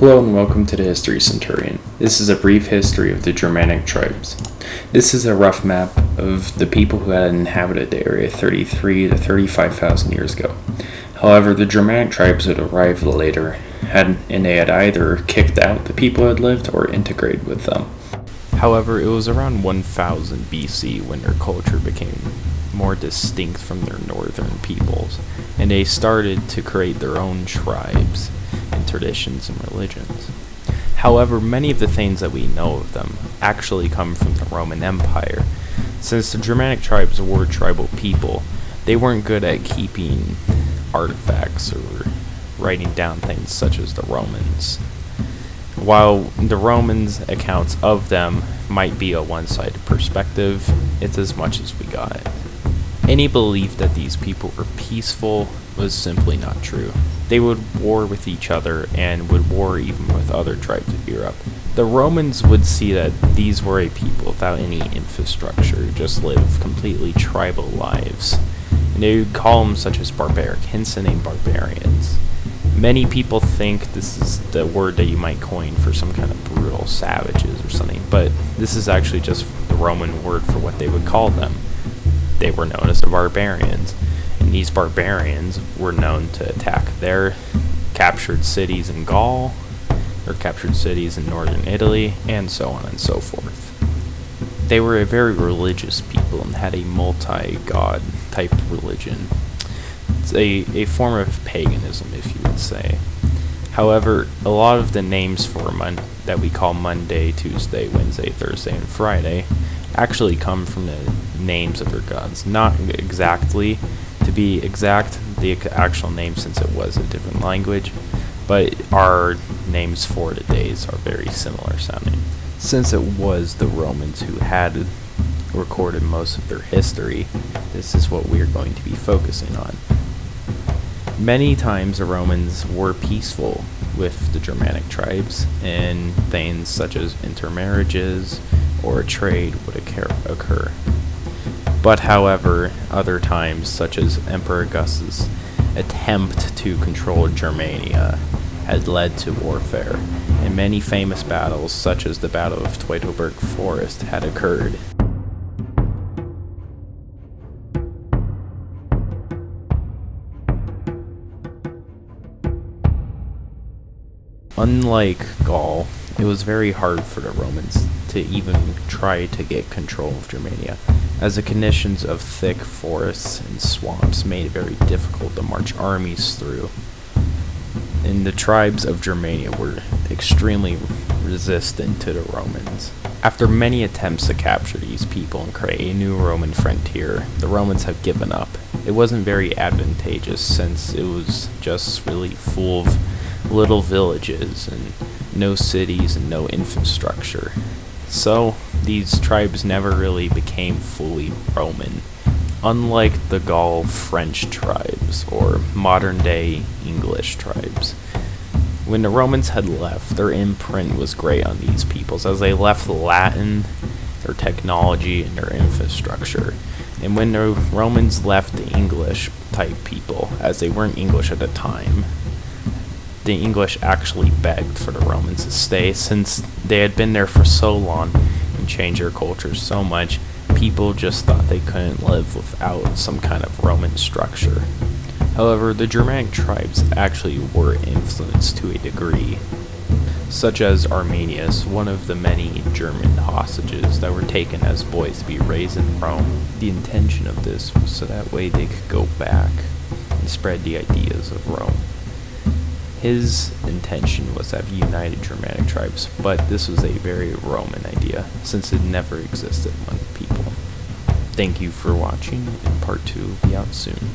Hello and welcome to the History Centurion. This is a brief history of the Germanic tribes. This is a rough map of the people who had inhabited the area 33 to 35,000 years ago. However, the Germanic tribes had arrived later, and they had either kicked out the people who had lived or integrated with them. However, it was around 1000 BC when their culture became more distinct from their northern peoples, and they started to create their own tribes and traditions and religions. However, many of the things that we know of them actually come from the Roman Empire. Since the Germanic tribes were tribal people, they weren't good at keeping artifacts or writing down things such as the Romans. While the Romans' accounts of them might be a one-sided perspective, it's as much as we got. Any belief that these people were peaceful was simply not true. They would war with each other and would war even with other tribes of Europe. The Romans would see that these were a people without any infrastructure, just live completely tribal lives. And they would call them such as barbaric, hence the name barbarians. Many people think this is the word that you might coin for some kind of brutal savages or something, but this is actually just the Roman word for what they would call them. They were known as the barbarians, and these barbarians were known to attack their captured cities in Gaul, or captured cities in northern Italy, and so on and so forth. They were a very religious people and had a multi-god type religion. It's a form of paganism, if you would say. However, a lot of the names for that we call Monday, Tuesday, Wednesday, Thursday, and Friday actually come from the names of their gods. Not exactly, to be exact, the actual name, since it was a different language, but our names for the days are very similar sounding. Since it was the Romans who had recorded most of their history, this is what we are going to be focusing on. Many times the Romans were peaceful with the Germanic tribes, and things such as intermarriages or trade would occur. But however, other times, such as Emperor Augustus' attempt to control Germania, had led to warfare, and many famous battles, such as the Battle of Teutoburg Forest, had occurred. Unlike Gaul, it was very hard for the Romans to even try to get control of Germania, as the conditions of thick forests and swamps made it very difficult to march armies through. And the tribes of Germania were extremely resistant to the Romans. After many attempts to capture these people and create a new Roman frontier, the Romans have given up. It wasn't very advantageous, since it was just really full of little villages and no cities and no infrastructure. So these tribes never really became fully Roman, unlike the Gaul French tribes or modern day English tribes. When the Romans had left, their imprint was great on these peoples, as they left Latin, their technology, and their infrastructure. And when the Romans left the English type people, as they weren't English at the time, the English actually begged for the Romans to stay, since they had been there for so long and changed their culture so much. People just thought they couldn't live without some kind of Roman structure. However, the Germanic tribes actually were influenced to a degree, such as Arminius, one of the many German hostages that were taken as boys to be raised in Rome. The intention of this was so that way they could go back and spread the ideas of Rome. His intention was to have united Germanic tribes, but this was a very Roman idea, since it never existed among the people. Thank you for watching, and part 2 will be out soon.